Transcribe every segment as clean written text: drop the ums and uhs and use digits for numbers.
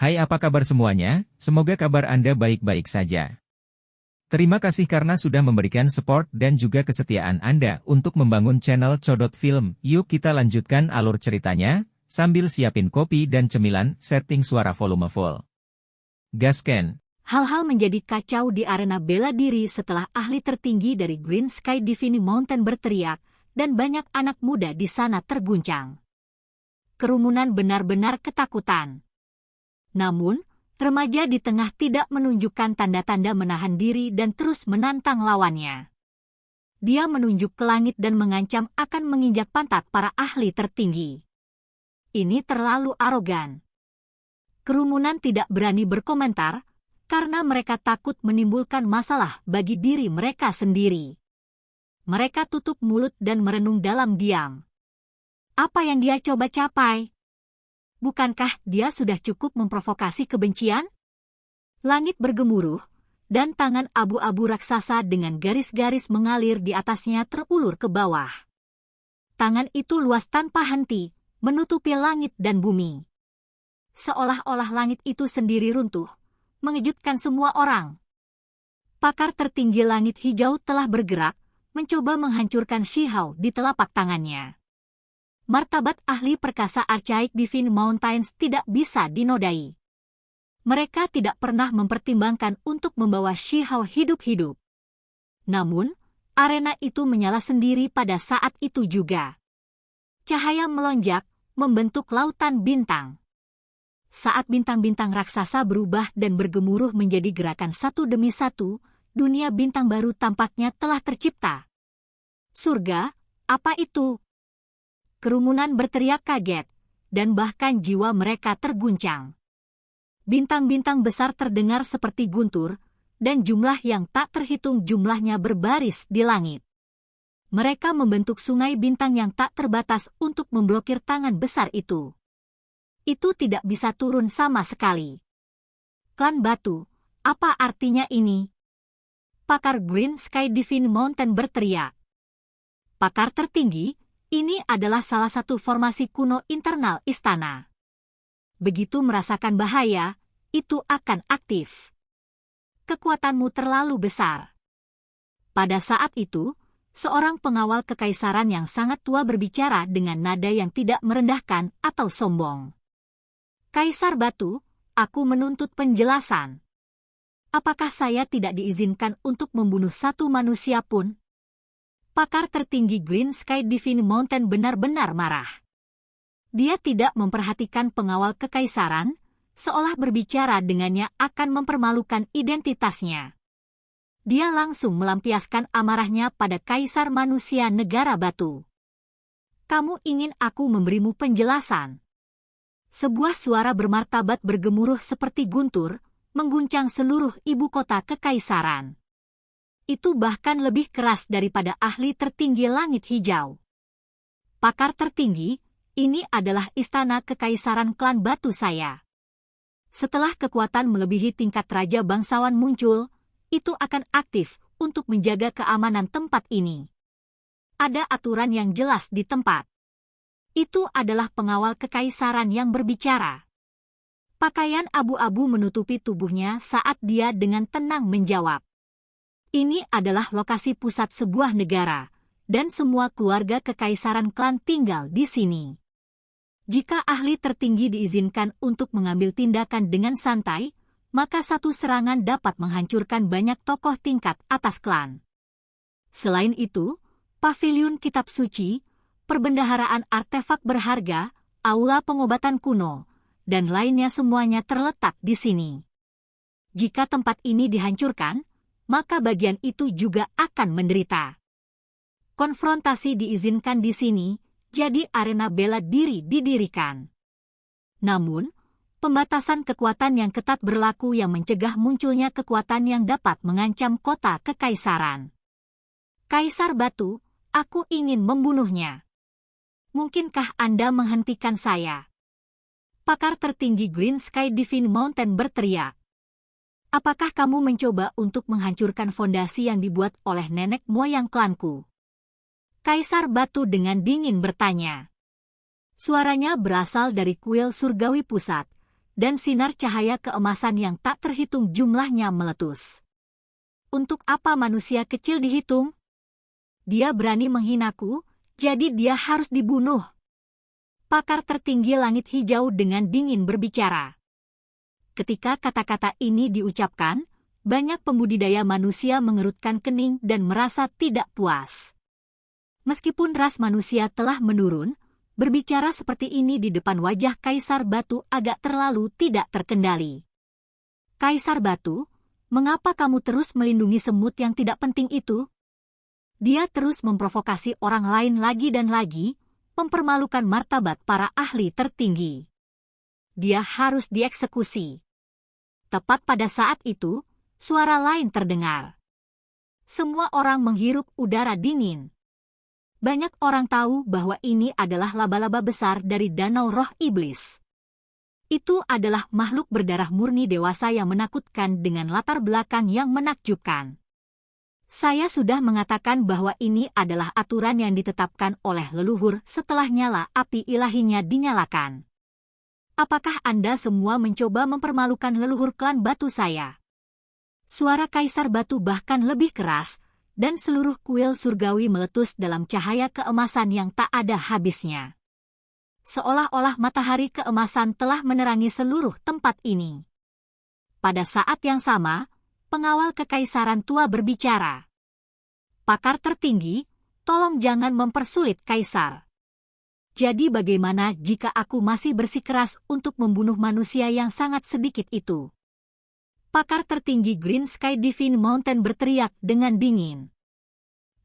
Hai, apa kabar semuanya? Semoga kabar Anda baik-baik saja. Terima kasih karena sudah memberikan support dan juga kesetiaan Anda untuk membangun channel Codot Film. Yuk kita lanjutkan alur ceritanya, sambil siapin kopi dan cemilan, setting suara volume full. Gasken. Hal-hal menjadi kacau di arena bela diri setelah ahli tertinggi dari Green Sky Divine Mountain berteriak, dan banyak anak muda di sana terguncang. Kerumunan benar-benar ketakutan. Namun, remaja di tengah tidak menunjukkan tanda-tanda menahan diri dan terus menantang lawannya. Dia menunjuk ke langit dan mengancam akan menginjak pantat para ahli tertinggi. Ini terlalu arogan. Kerumunan tidak berani berkomentar, karena mereka takut menimbulkan masalah bagi diri mereka sendiri. Mereka tutup mulut dan merenung dalam diam. Apa yang dia coba capai? Bukankah dia sudah cukup memprovokasi kebencian? Langit bergemuruh, dan tangan abu-abu raksasa dengan garis-garis mengalir di atasnya terulur ke bawah. Tangan itu luas tanpa henti, menutupi langit dan bumi. Seolah-olah langit itu sendiri runtuh, mengejutkan semua orang. Pakar tertinggi langit hijau telah bergerak, mencoba menghancurkan Shihao di telapak tangannya. Martabat ahli perkasa Archaic Divine Mountains tidak bisa dinodai. Mereka tidak pernah mempertimbangkan untuk membawa Shihao hidup-hidup. Namun, arena itu menyala sendiri pada saat itu juga. Cahaya melonjak, membentuk lautan bintang. Saat bintang-bintang raksasa berubah dan bergemuruh menjadi gerakan satu demi satu, dunia bintang baru tampaknya telah tercipta. Surga, apa itu? Kerumunan berteriak kaget, dan bahkan jiwa mereka terguncang. Bintang-bintang besar terdengar seperti guntur, dan jumlah yang tak terhitung jumlahnya berbaris di langit. Mereka membentuk sungai bintang yang tak terbatas untuk memblokir tangan besar itu. Itu tidak bisa turun sama sekali. Klan Batu, apa artinya ini? Pakar Green Sky Divine Mountain berteriak. Pakar tertinggi, ini adalah salah satu formasi kuno internal istana. Begitu merasakan bahaya, itu akan aktif. Kekuatanmu terlalu besar. Pada saat itu, seorang pengawal kekaisaran yang sangat tua berbicara dengan nada yang tidak merendahkan atau sombong. Kaisar Batu, aku menuntut penjelasan. Apakah saya tidak diizinkan untuk membunuh satu manusia pun? Pakar tertinggi Green Sky Divine Mountain benar-benar marah. Dia tidak memperhatikan pengawal kekaisaran, seolah berbicara dengannya akan mempermalukan identitasnya. Dia langsung melampiaskan amarahnya pada Kaisar Manusia Negara Batu. Kamu ingin aku memberimu penjelasan? Sebuah suara bermartabat bergemuruh seperti guntur, mengguncang seluruh ibu kota kekaisaran. Itu bahkan lebih keras daripada ahli tertinggi langit hijau. Pakar tertinggi, ini adalah istana kekaisaran klan Batu saya. Setelah kekuatan melebihi tingkat raja bangsawan muncul, itu akan aktif untuk menjaga keamanan tempat ini. Ada aturan yang jelas di tempat. Itu adalah pengawal kekaisaran yang berbicara. Pakaian abu-abu menutupi tubuhnya saat dia dengan tenang menjawab. Ini adalah lokasi pusat sebuah negara, dan semua keluarga kekaisaran klan tinggal di sini. Jika ahli tertinggi diizinkan untuk mengambil tindakan dengan santai, maka satu serangan dapat menghancurkan banyak tokoh tingkat atas klan. Selain itu, paviliun kitab suci, perbendaharaan artefak berharga, aula pengobatan kuno, dan lainnya semuanya terletak di sini. Jika tempat ini dihancurkan, maka bagian itu juga akan menderita. Konfrontasi diizinkan di sini, jadi arena bela diri didirikan. Namun, pembatasan kekuatan yang ketat berlaku yang mencegah munculnya kekuatan yang dapat mengancam kota kekaisaran. Kaisar Batu, aku ingin membunuhnya. Mungkinkah Anda menghentikan saya? Pakar tertinggi Green Sky Divine Mountain berteriak. Apakah kamu mencoba untuk menghancurkan fondasi yang dibuat oleh nenek moyang klanku? Kaisar Batu dengan dingin bertanya. Suaranya berasal dari kuil surgawi pusat, dan sinar cahaya keemasan yang tak terhitung jumlahnya meletus. Untuk apa manusia kecil dihitung? Dia berani menghinaku, jadi dia harus dibunuh. Pakar tertinggi langit hijau dengan dingin berbicara. Ketika kata-kata ini diucapkan, banyak pembudidaya manusia mengerutkan kening dan merasa tidak puas. Meskipun ras manusia telah menurun, berbicara seperti ini di depan wajah Kaisar Batu agak terlalu tidak terkendali. Kaisar Batu, mengapa kamu terus melindungi semut yang tidak penting itu? Dia terus memprovokasi orang lain lagi dan lagi, mempermalukan martabat para ahli tertinggi. Dia harus dieksekusi. Tepat pada saat itu, suara lain terdengar. Semua orang menghirup udara dingin. Banyak orang tahu bahwa ini adalah laba-laba besar dari danau roh iblis. Itu adalah makhluk berdarah murni dewasa yang menakutkan dengan latar belakang yang menakjubkan. Saya sudah mengatakan bahwa ini adalah aturan yang ditetapkan oleh leluhur setelah nyala api ilahinya dinyalakan. Apakah Anda semua mencoba mempermalukan leluhur klan batu saya? Suara Kaisar Batu bahkan lebih keras, dan seluruh kuil surgawi meletus dalam cahaya keemasan yang tak ada habisnya. Seolah-olah matahari keemasan telah menerangi seluruh tempat ini. Pada saat yang sama, pengawal kekaisaran tua berbicara. Pakar tertinggi, tolong jangan mempersulit Kaisar. Jadi bagaimana jika aku masih bersikeras untuk membunuh manusia yang sangat sedikit itu? Pakar tertinggi Green Sky Divine Mountain berteriak dengan dingin.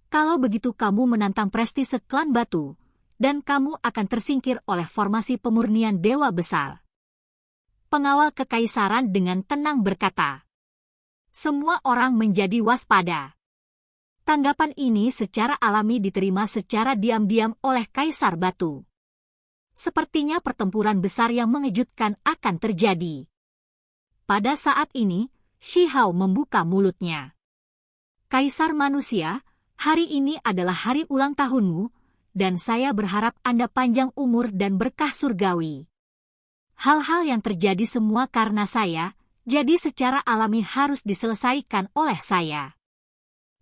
Kalau begitu kamu menantang prestise klan batu, dan kamu akan tersingkir oleh formasi pemurnian dewa besar. Pengawal kekaisaran dengan tenang berkata. Semua orang menjadi waspada. Tanggapan ini secara alami diterima secara diam-diam oleh Kaisar Batu. Sepertinya pertempuran besar yang mengejutkan akan terjadi. Pada saat ini, Shi Hao membuka mulutnya. Kaisar manusia, hari ini adalah hari ulang tahunmu, dan saya berharap Anda panjang umur dan berkah surgawi. Hal-hal yang terjadi semua karena saya, jadi secara alami harus diselesaikan oleh saya.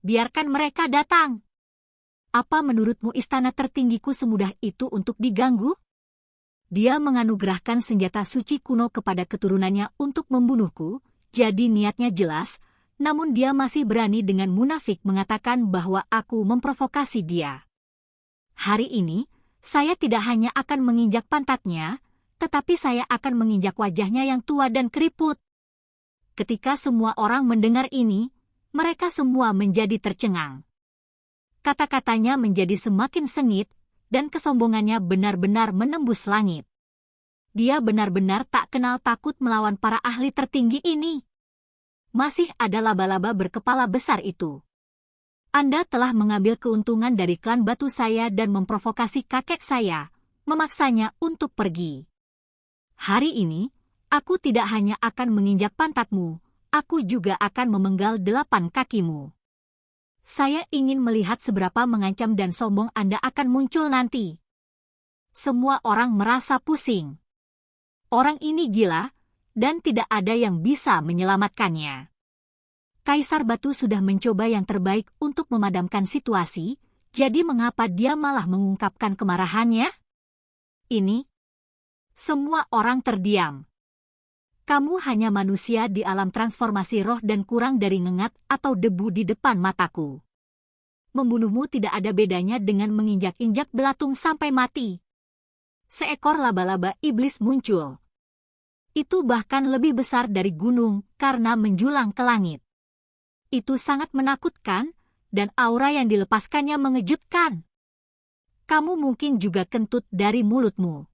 Biarkan mereka datang. Apa menurutmu istana tertinggiku semudah itu untuk diganggu? Dia menganugerahkan senjata suci kuno kepada keturunannya untuk membunuhku, jadi niatnya jelas, namun dia masih berani dengan munafik mengatakan bahwa aku memprovokasi dia. Hari ini, saya tidak hanya akan menginjak pantatnya, tetapi saya akan menginjak wajahnya yang tua dan keriput. Ketika semua orang mendengar ini, mereka semua menjadi tercengang. Kata-katanya menjadi semakin sengit, dan kesombongannya benar-benar menembus langit. Dia benar-benar tak kenal takut melawan para ahli tertinggi ini. Masih ada laba-laba berkepala besar itu. Anda telah mengambil keuntungan dari klan batu saya dan memprovokasi kakek saya, memaksanya untuk pergi. Hari ini, aku tidak hanya akan menginjak pantatmu, aku juga akan memenggal 8 kakimu. Saya ingin melihat seberapa mengancam dan sombong Anda akan muncul nanti. Semua orang merasa pusing. Orang ini gila, dan tidak ada yang bisa menyelamatkannya. Kaisar Batu sudah mencoba yang terbaik untuk memadamkan situasi, jadi mengapa dia malah mengungkapkan kemarahannya? Ini. Semua orang terdiam. Kamu hanya manusia di alam transformasi roh dan kurang dari ngengat atau debu di depan mataku. Membunuhmu tidak ada bedanya dengan menginjak-injak belatung sampai mati. Seekor laba-laba iblis muncul. Itu bahkan lebih besar dari gunung karena menjulang ke langit. Itu sangat menakutkan, dan aura yang dilepaskannya mengejutkan. Kamu mungkin juga kentut dari mulutmu.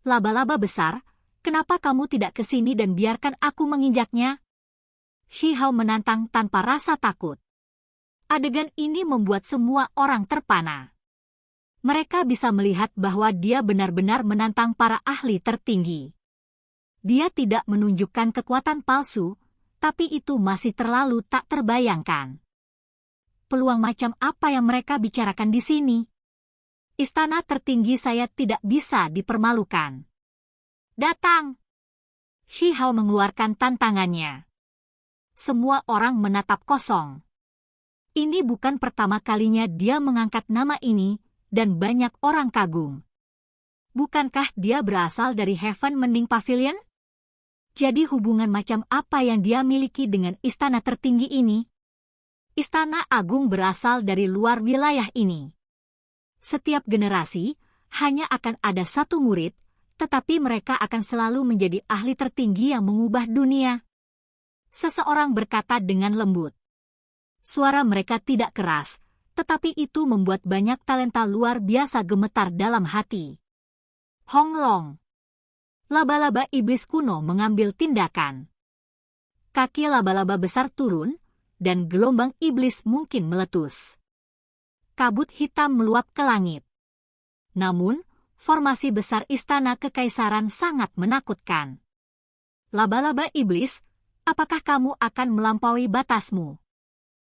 Laba-laba besar, kenapa kamu tidak ke sini dan biarkan aku menginjaknya? Shi Hao menantang tanpa rasa takut. Adegan ini membuat semua orang terpana. Mereka bisa melihat bahwa dia benar-benar menantang para ahli tertinggi. Dia tidak menunjukkan kekuatan palsu, tapi itu masih terlalu tak terbayangkan. Peluang macam apa yang mereka bicarakan di sini? Istana tertinggi saya tidak bisa dipermalukan. Datang! Shi Hao mengeluarkan tantangannya. Semua orang menatap kosong. Ini bukan pertama kalinya dia mengangkat nama ini, dan banyak orang kagum. Bukankah dia berasal dari Heaven Mending Pavilion? Jadi hubungan macam apa yang dia miliki dengan istana tertinggi ini? Istana Agung berasal dari luar wilayah ini. Setiap generasi hanya akan ada satu murid, tetapi mereka akan selalu menjadi ahli tertinggi yang mengubah dunia. Seseorang berkata dengan lembut. Suara mereka tidak keras, tetapi itu membuat banyak talenta luar biasa gemetar dalam hati. Hong Long. Laba-laba iblis kuno mengambil tindakan. Kaki laba-laba besar turun, dan gelombang iblis mungkin meletus. Kabut hitam meluap ke langit. Namun, formasi besar istana kekaisaran sangat menakutkan. Laba-laba iblis, apakah kamu akan melampaui batasmu?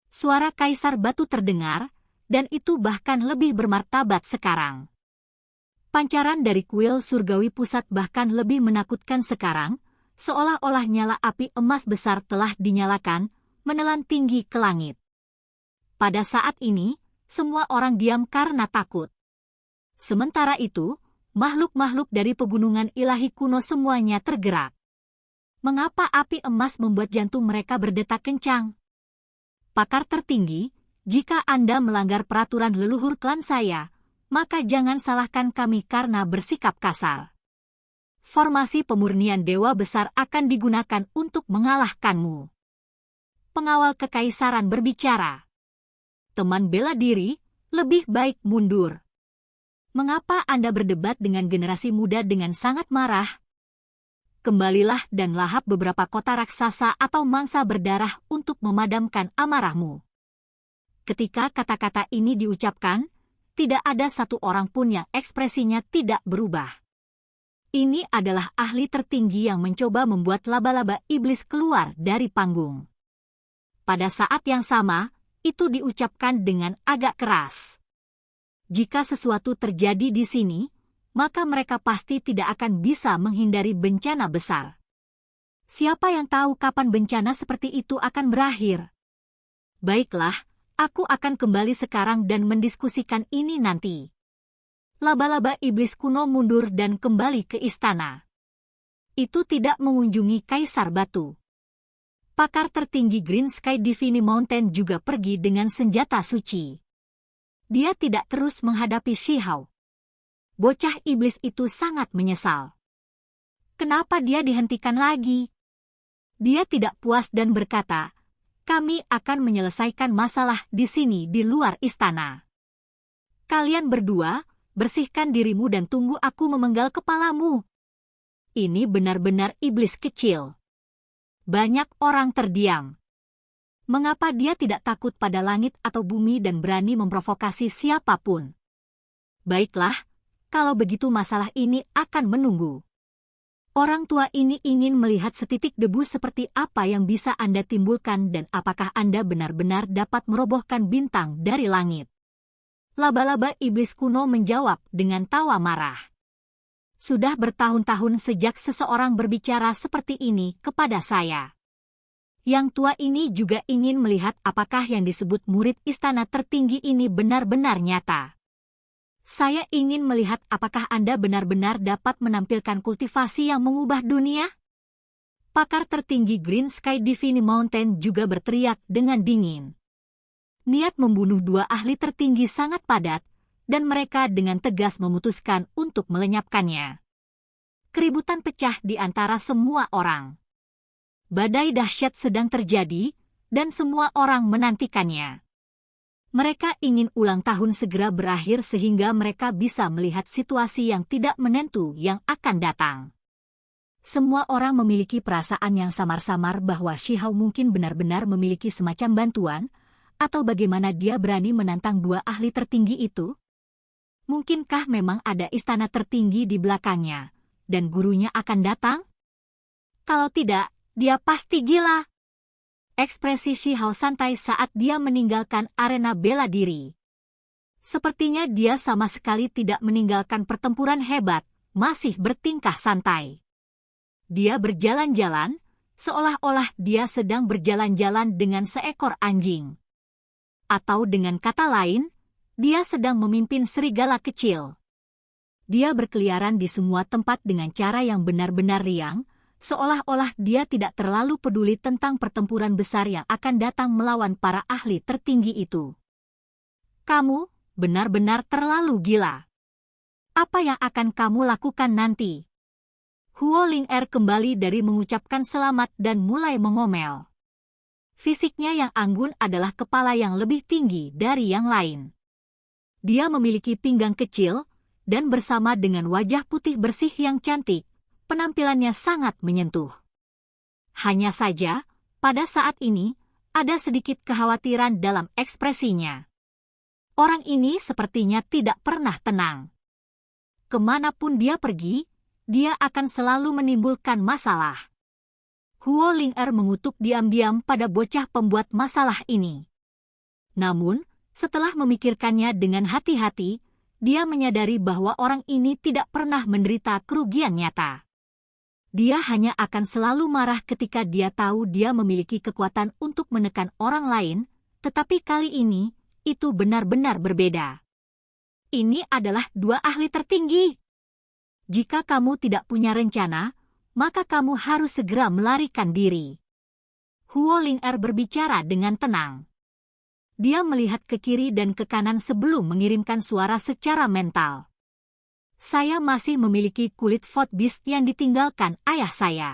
Suara Kaisar Batu terdengar, dan itu bahkan lebih bermartabat sekarang. Pancaran dari kuil surgawi pusat bahkan lebih menakutkan sekarang, seolah-olah nyala api emas besar telah dinyalakan, menelan tinggi ke langit. Pada saat ini, semua orang diam karena takut. Sementara itu, makhluk-makhluk dari pegunungan ilahi kuno semuanya tergerak. Mengapa api emas membuat jantung mereka berdetak kencang? Pakar tertinggi, jika Anda melanggar peraturan leluhur klan saya, maka jangan salahkan kami karena bersikap kasar. Formasi pemurnian dewa besar akan digunakan untuk mengalahkanmu. Pengawal kekaisaran berbicara. Teman bela diri, lebih baik mundur. Mengapa Anda berdebat dengan generasi muda dengan sangat marah? Kembalilah dan lahap beberapa kota raksasa atau mangsa berdarah untuk memadamkan amarahmu. Ketika kata-kata ini diucapkan, tidak ada satu orang pun yang ekspresinya tidak berubah. Ini adalah ahli tertinggi yang mencoba membuat laba-laba iblis keluar dari panggung. Pada saat yang sama, itu diucapkan dengan agak keras. Jika sesuatu terjadi di sini, maka mereka pasti tidak akan bisa menghindari bencana besar. Siapa yang tahu kapan bencana seperti itu akan berakhir? Baiklah, aku akan kembali sekarang dan mendiskusikan ini nanti. Laba-laba iblis kuno mundur dan kembali ke istana. Itu tidak mengunjungi Kaisar Batu. Pakar tertinggi Green Sky Divine Mountain juga pergi dengan senjata suci. Dia tidak terus menghadapi Shi Hao. Bocah iblis itu sangat menyesal. Kenapa dia dihentikan lagi? Dia tidak puas dan berkata, kami akan menyelesaikan masalah di sini di luar istana. Kalian berdua, bersihkan dirimu dan tunggu aku memenggal kepalamu. Ini benar-benar iblis kecil. Banyak orang terdiam. Mengapa dia tidak takut pada langit atau bumi dan berani memprovokasi siapapun? Baiklah, kalau begitu masalah ini akan menunggu. Orang tua ini ingin melihat setitik debu seperti apa yang bisa Anda timbulkan dan apakah Anda benar-benar dapat merobohkan bintang dari langit. Laba-laba iblis kuno menjawab dengan tawa marah. Sudah bertahun-tahun sejak seseorang berbicara seperti ini kepada saya. Yang tua ini juga ingin melihat apakah yang disebut murid istana tertinggi ini benar-benar nyata. Saya ingin melihat apakah Anda benar-benar dapat menampilkan kultivasi yang mengubah dunia? Pakar tertinggi Green Sky Divine Mountain juga berteriak dengan dingin. Niat membunuh dua ahli tertinggi sangat padat, dan mereka dengan tegas memutuskan untuk melenyapkannya. Keributan pecah di antara semua orang. Badai dahsyat sedang terjadi, dan semua orang menantikannya. Mereka ingin ulang tahun segera berakhir sehingga mereka bisa melihat situasi yang tidak menentu yang akan datang. Semua orang memiliki perasaan yang samar-samar bahwa Shi Hao mungkin benar-benar memiliki semacam bantuan, atau bagaimana dia berani menantang dua ahli tertinggi itu? Mungkinkah memang ada istana tertinggi di belakangnya, dan gurunya akan datang? Kalau tidak, dia pasti gila. Ekspresi Shi Hao santai saat dia meninggalkan arena bela diri. Sepertinya dia sama sekali tidak meninggalkan pertempuran hebat, masih bertingkah santai. Dia berjalan-jalan, seolah-olah dia sedang berjalan-jalan dengan seekor anjing. Atau dengan kata lain, dia sedang memimpin serigala kecil. Dia berkeliaran di semua tempat dengan cara yang benar-benar riang, seolah-olah dia tidak terlalu peduli tentang pertempuran besar yang akan datang melawan para ahli tertinggi itu. Kamu benar-benar terlalu gila. Apa yang akan kamu lakukan nanti? Huo Ling-er kembali dari mengucapkan selamat dan mulai mengomel. Fisiknya yang anggun adalah kepala yang lebih tinggi dari yang lain. Dia memiliki pinggang kecil, dan bersama dengan wajah putih bersih yang cantik, penampilannya sangat menyentuh. Hanya saja, pada saat ini, ada sedikit kekhawatiran dalam ekspresinya. Orang ini sepertinya tidak pernah tenang. Kemanapun dia pergi, dia akan selalu menimbulkan masalah. Huo Ling-er mengutuk diam-diam pada bocah pembuat masalah ini. Namun, setelah memikirkannya dengan hati-hati, dia menyadari bahwa orang ini tidak pernah menderita kerugian nyata. Dia hanya akan selalu marah ketika dia tahu dia memiliki kekuatan untuk menekan orang lain, tetapi kali ini, itu benar-benar berbeda. Ini adalah dua ahli tertinggi. Jika kamu tidak punya rencana, maka kamu harus segera melarikan diri. Huo Ling-er berbicara dengan tenang. Dia melihat ke kiri dan ke kanan sebelum mengirimkan suara secara mental. Saya masih memiliki kulit Fort Beast yang ditinggalkan ayah saya.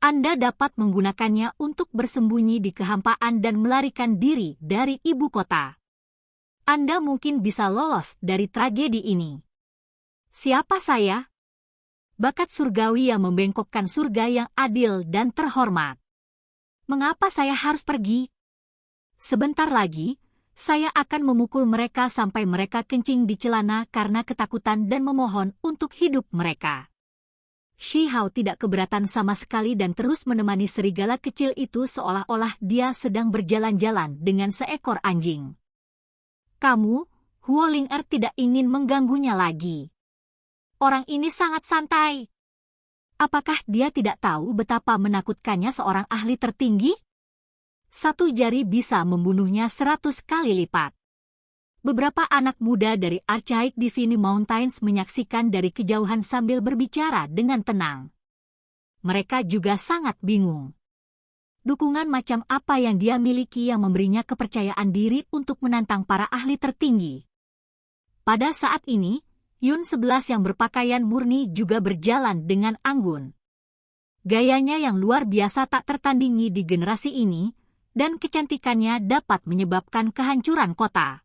Anda dapat menggunakannya untuk bersembunyi di kehampaan dan melarikan diri dari ibu kota. Anda mungkin bisa lolos dari tragedi ini. Siapa saya? Bakat surgawi yang membengkokkan surga yang adil dan terhormat. Mengapa saya harus pergi? Sebentar lagi, saya akan memukul mereka sampai mereka kencing di celana karena ketakutan dan memohon untuk hidup mereka. Shi Hao tidak keberatan sama sekali dan terus menemani serigala kecil itu seolah-olah dia sedang berjalan-jalan dengan seekor anjing. Kamu, Huo Ling-er tidak ingin mengganggunya lagi. Orang ini sangat santai. Apakah dia tidak tahu betapa menakutkannya seorang ahli tertinggi? Satu jari bisa membunuhnya 100 kali lipat. Beberapa anak muda dari Archaic Divine Mountains menyaksikan dari kejauhan sambil berbicara dengan tenang. Mereka juga sangat bingung. Dukungan macam apa yang dia miliki yang memberinya kepercayaan diri untuk menantang para ahli tertinggi. Pada saat ini, Yun 11 yang berpakaian murni juga berjalan dengan anggun. Gayanya yang luar biasa tak tertandingi di generasi ini, dan kecantikannya dapat menyebabkan kehancuran kota.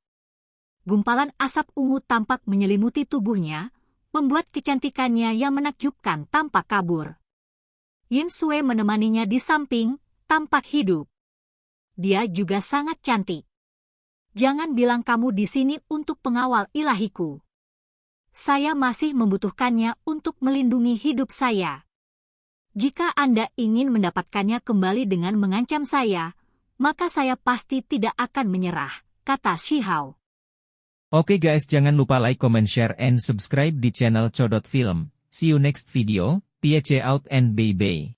Gumpalan asap ungu tampak menyelimuti tubuhnya, membuat kecantikannya yang menakjubkan tampak kabur. Yin Sui menemaninya di samping, tampak hidup. Dia juga sangat cantik. Jangan bilang kamu di sini untuk pengawal ilahiku. Saya masih membutuhkannya untuk melindungi hidup saya. Jika Anda ingin mendapatkannya kembali dengan mengancam saya, maka saya pasti tidak akan menyerah, kata Shi Hao. Oke guys, jangan lupa like, comment, share, and subscribe di channel Codot Film. See you next video, peace out and bye-bye.